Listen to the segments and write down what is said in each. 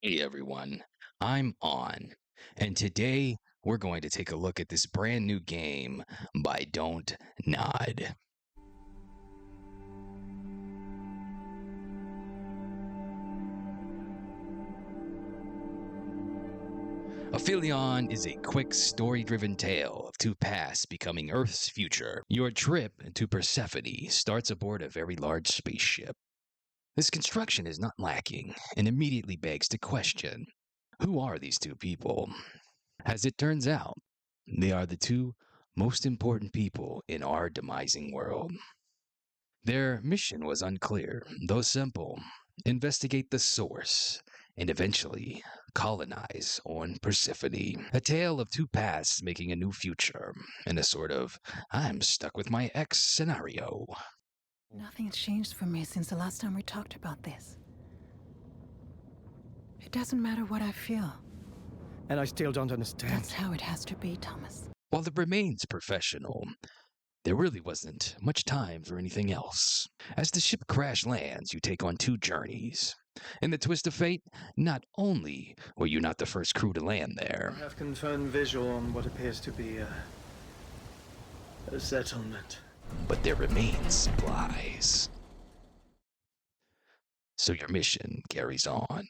Hey everyone, I'm On, and today we're going to take a look at this brand new game by Don't Nod. Aphelion is a quick, story driven tale of two pasts becoming Earth's future. Your trip to Persephone starts aboard a very large spaceship. This construction is not lacking and immediately begs the question, who are these two people? As it turns out, they are the two most important people in our demising world. Their mission was unclear, though simple: investigate the source and eventually colonize on Persephone. A tale of two paths making a new future, in a sort of I'm stuck with my ex scenario. Nothing's changed for me since the last time we talked about this. It doesn't matter what I feel. And I still don't understand. That's how it has to be, Thomas. While it remains professional, there really wasn't much time for anything else. As the ship crash lands, you take on two journeys. In the twist of fate, not only were you not the first crew to land there, I have confirmed visual on what appears to be a settlement. but there remain supplies. So your mission carries on.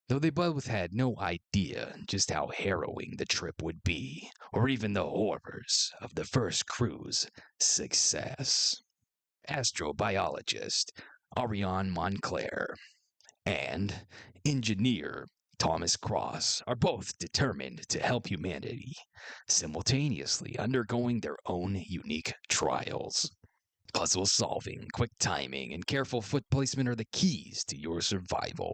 Though they both had no idea just how harrowing the trip would be, or even the horrors of the first crew's success. Astrobiologist Ariane Montclair and engineer Thomas Cross are both determined to help humanity, simultaneously undergoing their own unique trials. Puzzle solving, quick timing, and careful foot placement are the keys to your survival.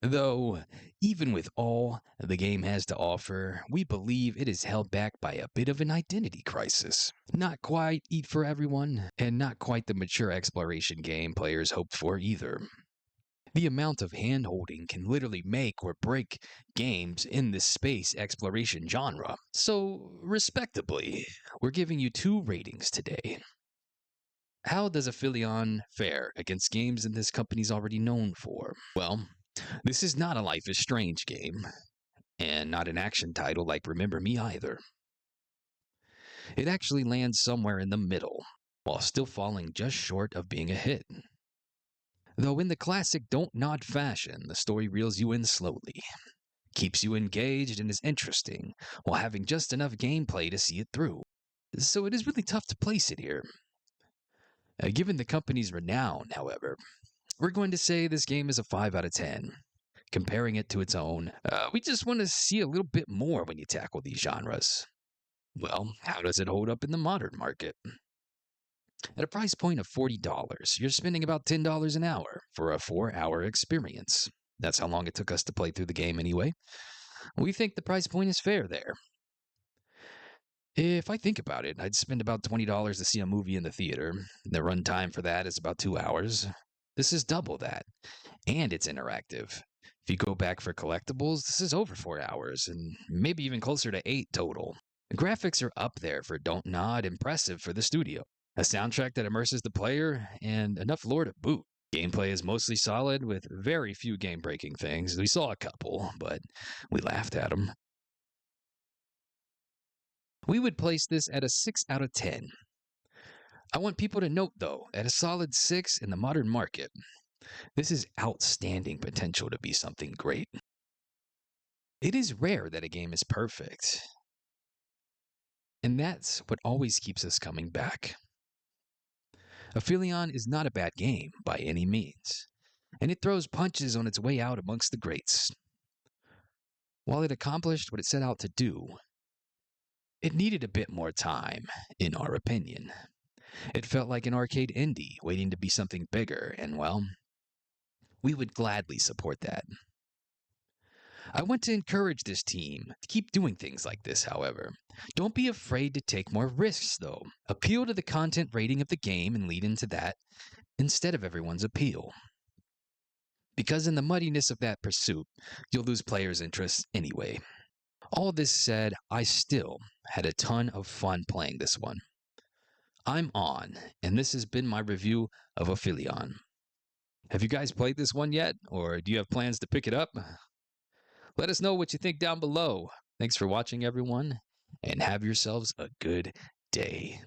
Though, even with all the game has to offer, we believe it is held back by a bit of an identity crisis. Not quite Eat for Everyone, and not quite the mature exploration game players hoped for either. The amount of hand-holding can literally make or break games in this space exploration genre. So, respectably, we're giving you 2 ratings today. How does Aphelion fare against games that this company's already known for? Well, this is not a Life is Strange game, and not an action title like Remember Me either. It actually lands somewhere in the middle, while still falling just short of being a hit. Though in the classic Don't Nod fashion, the story reels you in slowly, keeps you engaged and is interesting, while having just enough gameplay to see it through. So it is really tough to place it here. Given the company's renown, however, we're going to say this game is a 5 out of 10. Comparing it to its own, we just want to see a little bit more when you tackle these genres. Well, how does it hold up in the modern market? At a price point of $40, you're spending about $10 an hour for a 4-hour experience. That's how long it took us to play through the game anyway. We think the price point is fair there. If I think about it, I'd spend about $20 to see a movie in the theater. The runtime for that is about 2 hours. This is double that, and it's interactive. If you go back for collectibles, this is over 4 hours, and maybe even closer to 8 total. The graphics are up there for Don't Nod, impressive for the studio. A soundtrack that immerses the player, and enough lore to boot. Gameplay is mostly solid, with very few game-breaking things. We saw a couple, but we laughed at them. We would place this at a 6 out of 10. I want people to note, though, at a solid 6 in the modern market, this is outstanding potential to be something great. It is rare that a game is perfect, and that's what always keeps us coming back. Aphelion is not a bad game by any means, and it throws punches on its way out amongst the greats. While it accomplished what it set out to do, it needed a bit more time, in our opinion. It felt like an arcade indie waiting to be something bigger, and well, we would gladly support that. I want to encourage this team to keep doing things like this, however. Don't be afraid to take more risks, though. Appeal to the content rating of the game and lead into that instead of everyone's appeal. Because in the muddiness of that pursuit, you'll lose players' interest anyway. All this said, I still had a ton of fun playing this one. I'm On, and this has been my review of Aphelion. Have you guys played this one yet, or do you have plans to pick it up? Let us know what you think down below. Thanks for watching, everyone, and have yourselves a good day.